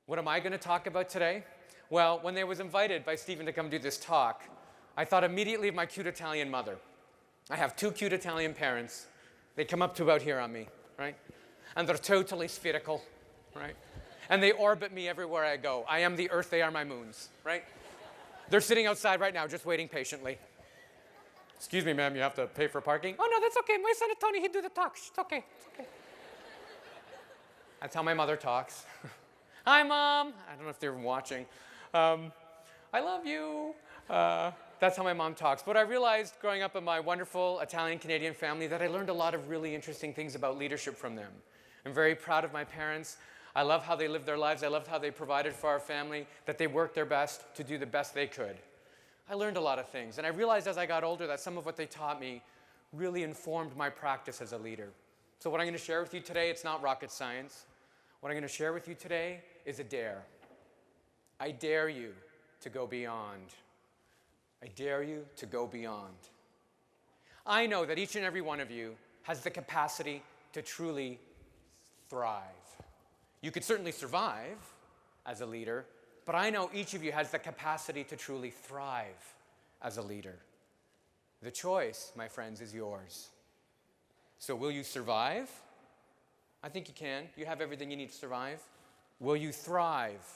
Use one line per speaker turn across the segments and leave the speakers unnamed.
What am I going to talk about today? Well, when I was invited by Stephen to come do this talk, I thought immediately of my cute Italian mother. I have two cute Italian parents. They come up to about here on me, right? And they're totally spherical, right? And they orbit me everywhere I go. I am the Earth, they are my moons, right? They're sitting outside right now, just waiting patiently. Excuse me, ma'am, you have to pay for parking? Oh, no, that's okay. My son Tony, he do the talks. It's okay. It's okay. That's how my mother talks. Hi, Mom. I don't know if they're watching. I love you. That's how my mom talks. But I realized growing up in my wonderful Italian-Canadian family that I learned a lot of really interesting things about leadership from them. I'm very proud of my parents. I love how they lived their lives. I loved how they provided for our family, that they worked their best to do the best they could. I learned a lot of things. And I realized as I got older that some of what they taught me really informed my practice as a leader. So what I'm going to share with you today, it's not rocket science. What I'm going to share with you today is a dare. I dare you to go beyond. I dare you to go beyond. I know that each and every one of you has the capacity to truly thrive. You could certainly survive as a leader, but I know each of you has the capacity to truly thrive as a leader. The choice, my friends, is yours. So will you survive? I think you can. You have everything you need to survive. Will you thrive?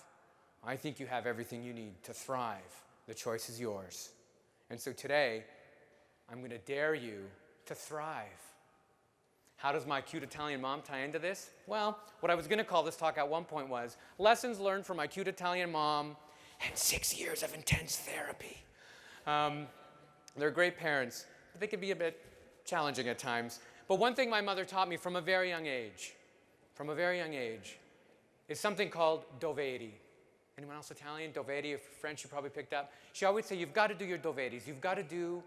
I think you have everything you need to thrive. The choice is yours. And so today, I'm going to dare you to thrive. How does my cute Italian mom tie into this? Well, what I was going to call this talk at one point was lessons learned from my cute Italian mom and 6 years of intense therapy. They're great parents, but they can be a bit challenging at times. But one thing my mother taught me from a very young age, is something called doveri. Anyone else Italian? Doveri, if French, you probably picked up. She always said, you've got to do your doveris. You've got to do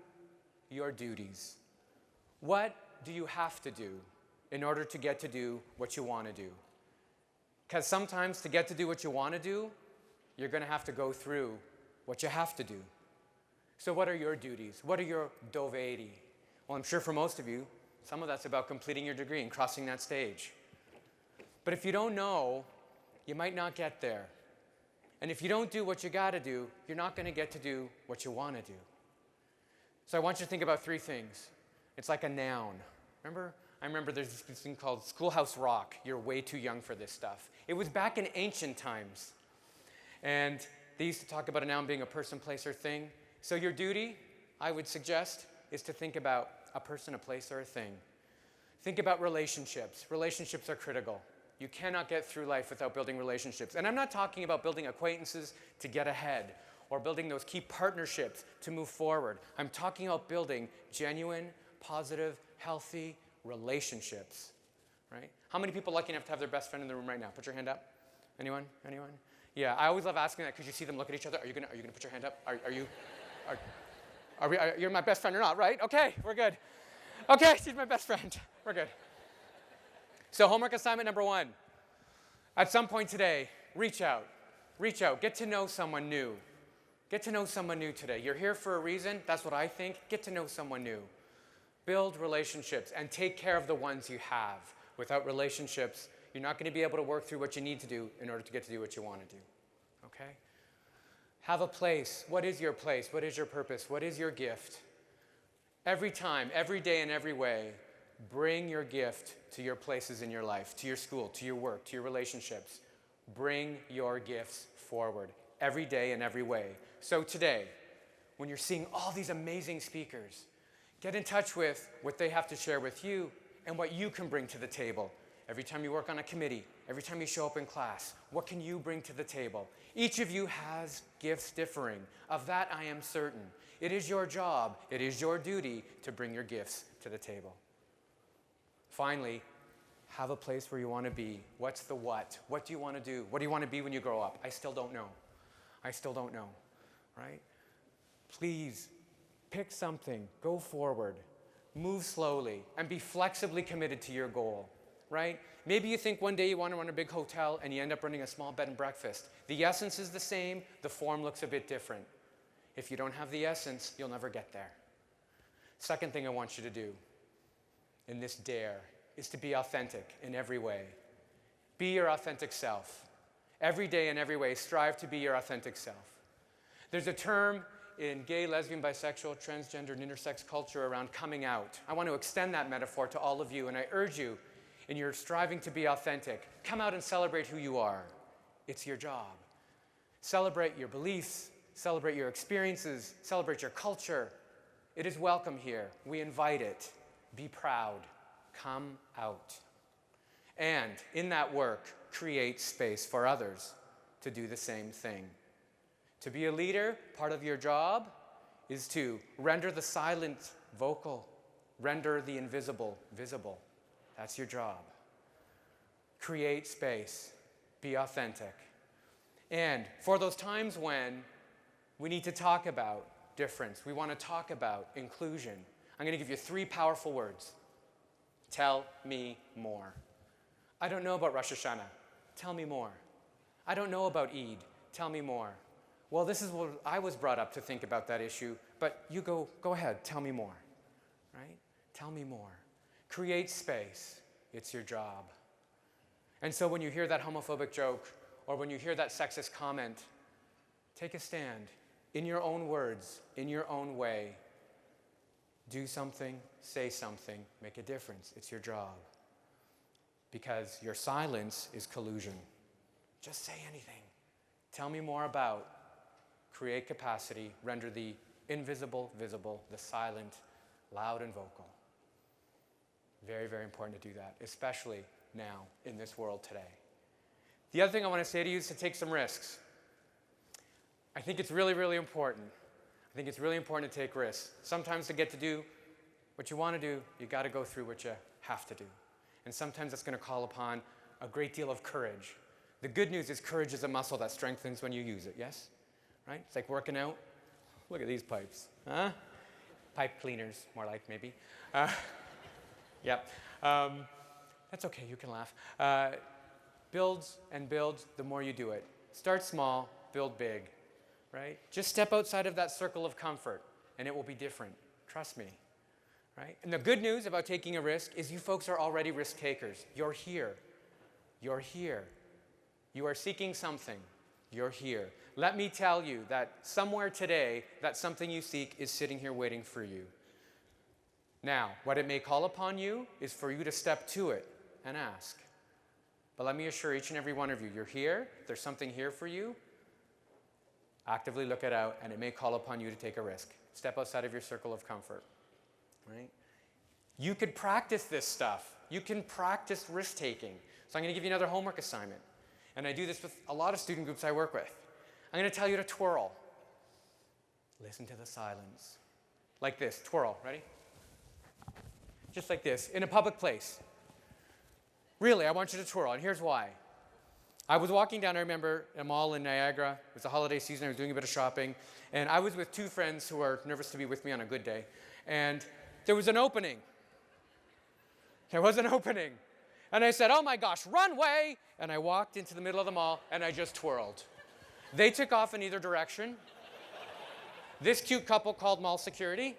your duties. What do you have to do in order to get to do what you want to do? Because sometimes to get to do what you want to do, you're going to have to go through what you have to do. So what are your duties? What are your doveri? Well, I'm sure for most of you, some of that's about completing your degree and crossing that stage. But if you don't know, you might not get there. And if you don't do what you got to do, you're not going to get to do what you want to do. So I want you to think about three things. It's like a noun. I remember there's this thing called Schoolhouse Rock. You're way too young for this stuff. It was back in ancient times. And they used to talk about a noun being a person, place, or thing. So your duty, I would suggest, is to think about a person, a place, or a thing. Think about relationships. Relationships are critical. You cannot get through life without building relationships. And I'm not talking about building acquaintances to get ahead or building those key partnerships to move forward. I'm talking about building genuine, positive, healthy relationships, right? How many people are lucky enough to have their best friend in the room right now? Put your hand up. Anyone? Anyone? Yeah, I always love asking that because you see them look at each other. Are you gonna put your hand up? You're my best friend or not, right? Okay, we're good. Okay, she's my best friend. We're good. So homework assignment number 1. At some point today, reach out. Reach out. Get to know someone new. Get to know someone new today. You're here for a reason. That's what I think. Get to know someone new. Build relationships and take care of the ones you have. Without relationships, you're not going to be able to work through what you need to do in order to get to do what you want to do. Okay? Have a place. What is your place? What is your purpose? What is your gift? Every time, every day, in every way, bring your gift to your places in your life, to your school, to your work, to your relationships. Bring your gifts forward every day in every way. So today, when you're seeing all these amazing speakers, get in touch with what they have to share with you and what you can bring to the table. Every time you work on a committee, every time you show up in class, what can you bring to the table? Each of you has gifts differing. Of that I am certain. It is your job, it is your duty to bring your gifts to the table. Finally, have a place where you want to be. What's the what? What do you want to do? What do you want to be when you grow up? I still don't know. I still don't know, right? Please, pick something. Go forward. Move slowly and be flexibly committed to your goal, right? Maybe you think one day you want to run a big hotel and you end up running a small bed and breakfast. The essence is the same. The form looks a bit different. If you don't have the essence, you'll never get there. Second thing I want you to do in this dare is to be authentic in every way. Be your authentic self. Every day in every way, strive to be your authentic self. There's a term in gay, lesbian, bisexual, transgender, and intersex culture around coming out. I want to extend that metaphor to all of you, and I urge you, in your striving to be authentic, come out and celebrate who you are. It's your job. Celebrate your beliefs, celebrate your experiences, celebrate your culture. It is welcome here. We invite it. Be proud. Come out. And in that work, create space for others to do the same thing. To be a leader, part of your job is to render the silent vocal, render the invisible visible. That's your job. Create space. Be authentic. And for those times when we need to talk about difference, we want to talk about inclusion, I'm going to give you 3 powerful words. Tell me more. I don't know about Rosh Hashanah. Tell me more. I don't know about Eid. Tell me more. Well, this is what I was brought up to think about that issue, but you go ahead, tell me more, right? Tell me more. Create space. It's your job. And so when you hear that homophobic joke, or when you hear that sexist comment, take a stand in your own words, in your own way. Do something, say something, make a difference. It's your job. Because your silence is collusion. Just say anything. Tell me more about. Create capacity. Render the invisible visible, the silent loud and vocal. Very, very important to do that, especially now in this world today. The other thing I want to say to you is to take some risks. I think it's really, really important. I think it's really important to take risks. Sometimes to get to do what you want to do, you got to go through what you have to do. And sometimes that's going to call upon a great deal of courage. The good news is courage is a muscle that strengthens when you use it, yes? Right? It's like working out. Look at these pipes. Huh? Pipe cleaners, more like maybe. Yep. That's okay, you can laugh. Builds and builds the more you do it. Start small, build big, right? Just step outside of that circle of comfort and it will be different. Trust me, right? And the good news about taking a risk is you folks are already risk takers. You're here. You're here. You are seeking something. You're here. Let me tell you that somewhere today, that something you seek is sitting here waiting for you. Now, what it may call upon you is for you to step to it and ask. But let me assure each and every one of you, you're here, there's something here for you. Actively look it out, and it may call upon you to take a risk. Step outside of your circle of comfort, right? You could practice this stuff. You can practice risk-taking. So I'm going to give you another homework assignment. And I do this with a lot of student groups I work with. I'm going to tell you to twirl. Listen to the silence. Like this, twirl, ready? Just like this, in a public place. Really, I want you to twirl, and here's why. I was walking down, I remember, a mall in Niagara. It was the holiday season, I was doing a bit of shopping, and I was with 2 friends who are nervous to be with me on a good day, and there was an opening. There was an opening. And I said, oh my gosh, runway! And I walked into the middle of the mall, and I just twirled. They took off in either direction. This cute couple called mall security,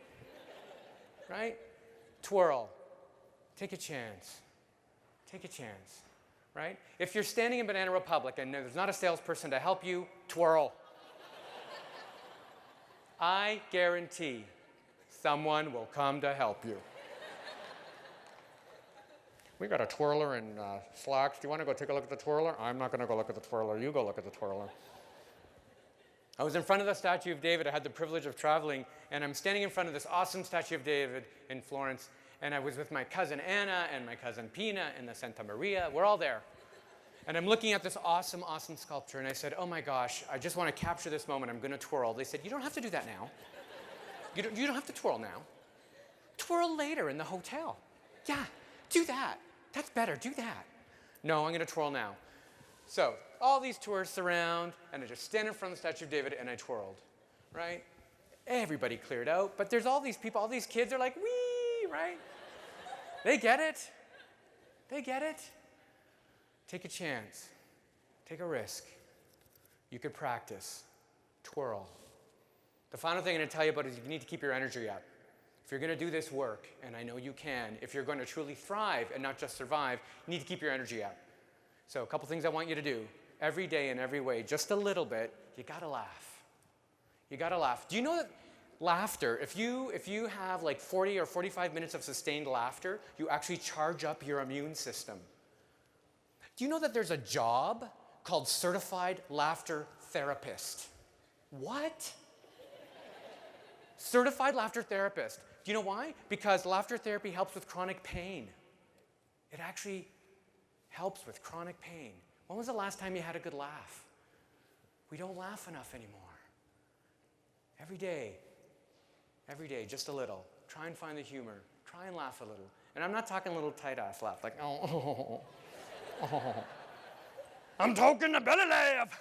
right? Twirl. Take a chance. Take a chance, right? If you're standing in Banana Republic and there's not a salesperson to help you, twirl. I guarantee someone will come to help you. We got a twirler in slacks. Do you want to go take a look at the twirler? I'm not going to go look at the twirler. You go look at the twirler. I was in front of the Statue of David. I had the privilege of traveling, and I'm standing in front of this awesome Statue of David in Florence, and I was with my cousin Anna and my cousin Pina and the Santa Maria. We're all there. And I'm looking at this awesome, awesome sculpture, and I said, oh my gosh, I just want to capture this moment. I'm going to twirl. They said, you don't have to do that now. You don't have to twirl now. Twirl later in the hotel. Yeah, do that. That's better. Do that. No, I'm going to twirl now. So all these tourists around, and I just stand in front of the Statue of David, and I twirled, right? Everybody cleared out, but there's all these people, all these kids are like, wee, right? They get it. They get it. Take a chance. Take a risk. You could practice. Twirl. The final thing I'm going to tell you about is you need to keep your energy up. If you're going to do this work, and I know you can, if you're going to truly thrive and not just survive, you need to keep your energy up. So a couple things I want you to do. every day in every way, just a little bit, you gotta laugh. You gotta laugh. Do you know that laughter, if you have like 40 or 45 minutes of sustained laughter, you actually charge up your immune system? Do you know that there's a job called Certified Laughter Therapist? What? Certified Laughter Therapist. Do you know why? Because laughter therapy helps with chronic pain. It actually helps with chronic pain. When was the last time you had a good laugh? We don't laugh enough anymore. Every day, just a little. Try and find the humor. Try and laugh a little. And I'm not talking a little tight-ass laugh, like, oh. I'm talking the belly laugh.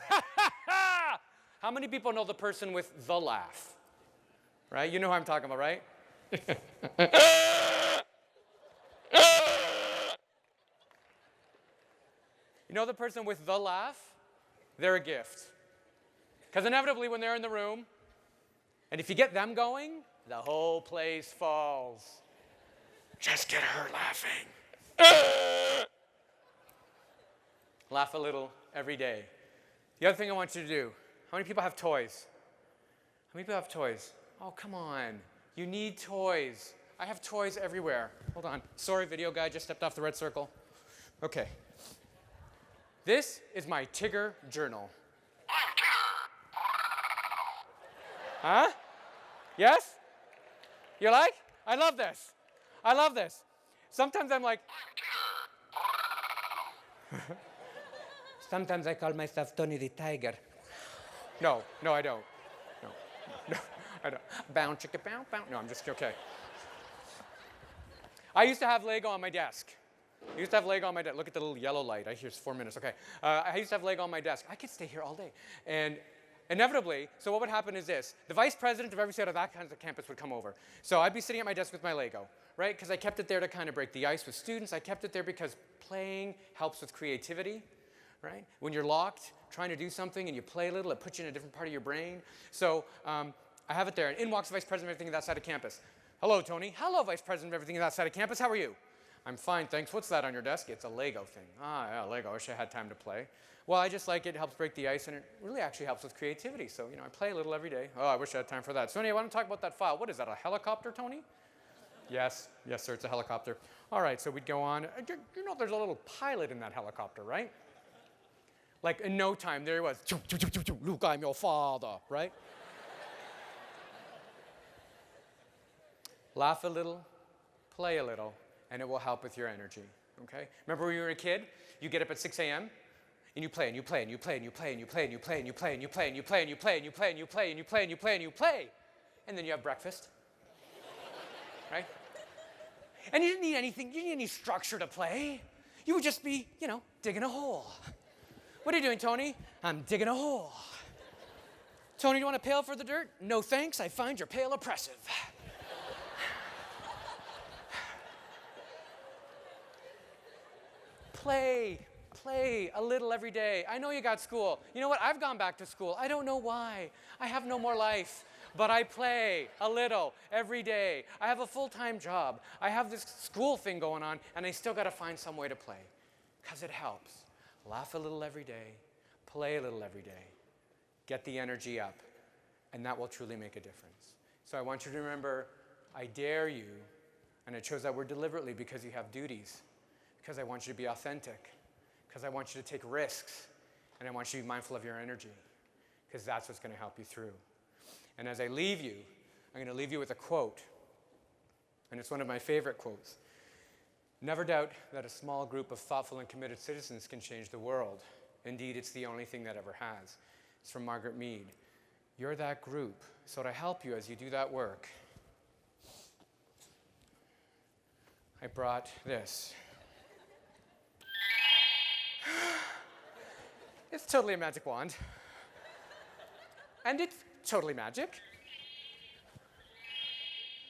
How many people know the person with the laugh? Right? You know who I'm talking about, right? You know the person with the laugh? They're a gift. Because inevitably when they're in the room, and if you get them going, the whole place falls. Just get her laughing. Laugh a little every day. The other thing I want you to do, how many people have toys? How many people have toys? Oh, come on. You need toys. I have toys everywhere. Hold on. Sorry, video guy, just stepped off the red circle. Okay. This is my Tigger journal. Huh? Yes? You like? I love this. I love this. Sometimes I'm like, sometimes I call myself Tony the Tiger. No, I don't. No, I don't. Bound, chicka, bound, bound. No, I'm just, okay. I used to have Lego on my desk. Look at the little yellow light. I hear it's 4 minutes. Okay. I used to have Lego on my desk. I could stay here all day. And inevitably, so what would happen is this. The vice president of every state of that kind of campus would come over. So I'd be sitting at my desk with my Lego, right? Because I kept it there to kind of break the ice with students. I kept it there because playing helps with creativity, right? When you're locked, trying to do something, and you play a little, it puts you in a different part of your brain. So I have it there. And in walks the vice president of everything on that side of campus. Hello, Tony. Hello, vice president of everything on that side of campus. How are you? I'm fine, thanks. What's that on your desk? It's a Lego thing. Ah, yeah, Lego. I wish I had time to play. Well, I just like it. It helps break the ice, and it really actually helps with creativity. So, I play a little every day. Oh, I wish I had time for that. So anyway, I want to talk about that file. What is that, a helicopter, Tony? Yes, sir, it's a helicopter. All right, so we'd go on. You know there's a little pilot in that helicopter, right? Like, in no time, there he was. Luke, I'm your father, right? Laugh a little, play a little, and it will help with your energy, okay? Remember when you were a kid? You get up at 6 a.m., and you play, and you play, and you play, and you play, and you play, and you play, and you play, and you play, and you play, and you play, and you play, and you play, and you play, and you play, and you play, and then you have breakfast, right? And you didn't need anything, you didn't need any structure to play. You would just be, digging a hole. What are you doing, Tony? I'm digging a hole. Tony, do you want a pail for the dirt? No thanks, I find your pail oppressive. Play a little every day. I know you got school. You know what? I've gone back to school. I don't know why. I have no more life. But I play a little every day. I have a full-time job. I have this school thing going on, and I still got to find some way to play because it helps. Laugh a little every day. Play a little every day. Get the energy up, and that will truly make a difference. So I want you to remember, I dare you, and I chose that word deliberately because you have duties. Because I want you to be authentic, because I want you to take risks, and I want you to be mindful of your energy, because that's what's going to help you through. And as I leave you, I'm going to leave you with a quote, and it's one of my favorite quotes. Never doubt that a small group of thoughtful and committed citizens can change the world. Indeed, it's the only thing that ever has. It's from Margaret Mead. You're that group, so to help you as you do that work, I brought this. It's totally a magic wand. And it's totally magic.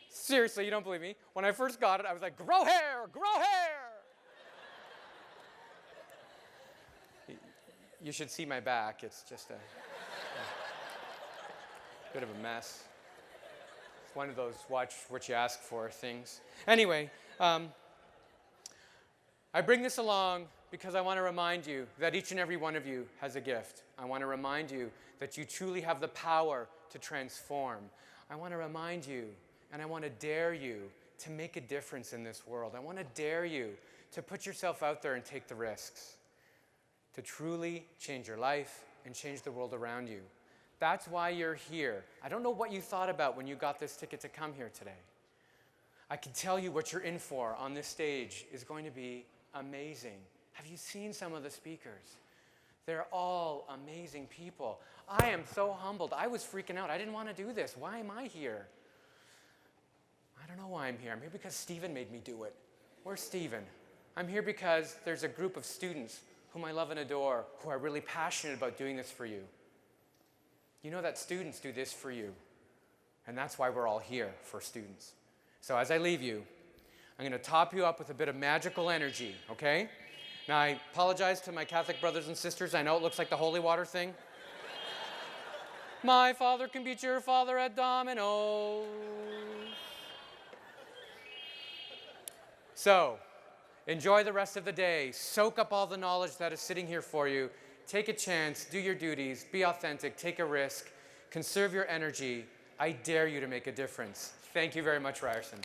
Seriously, you don't believe me? When I first got it, I was like, grow hair, grow hair! You should see my back. It's just a bit of a mess. It's one of those watch what you ask for things. Anyway, I bring this along because I want to remind you that each and every one of you has a gift. I want to remind you that you truly have the power to transform. I want to remind you, and I want to dare you to make a difference in this world. I want to dare you to put yourself out there and take the risks, to truly change your life and change the world around you. That's why you're here. I don't know what you thought about when you got this ticket to come here today. I can tell you what you're in for on this stage is going to be amazing. Have you seen some of the speakers? They're all amazing people. I am so humbled. I was freaking out. I didn't want to do this. Why am I here? I don't know why I'm here. I'm here because Stephen made me do it. Where's Stephen? I'm here because there's a group of students whom I love and adore who are really passionate about doing this for you. You know that students do this for you. And that's why we're all here, for students. So as I leave you, I'm going to top you up with a bit of magical energy, okay? Now, I apologize to my Catholic brothers and sisters. I know it looks like the holy water thing. My father can beat your father at dominoes. So, enjoy the rest of the day. Soak up all the knowledge that is sitting here for you. Take a chance, do your duties, be authentic, take a risk, conserve your energy. I dare you to make a difference. Thank you very much, Ryerson.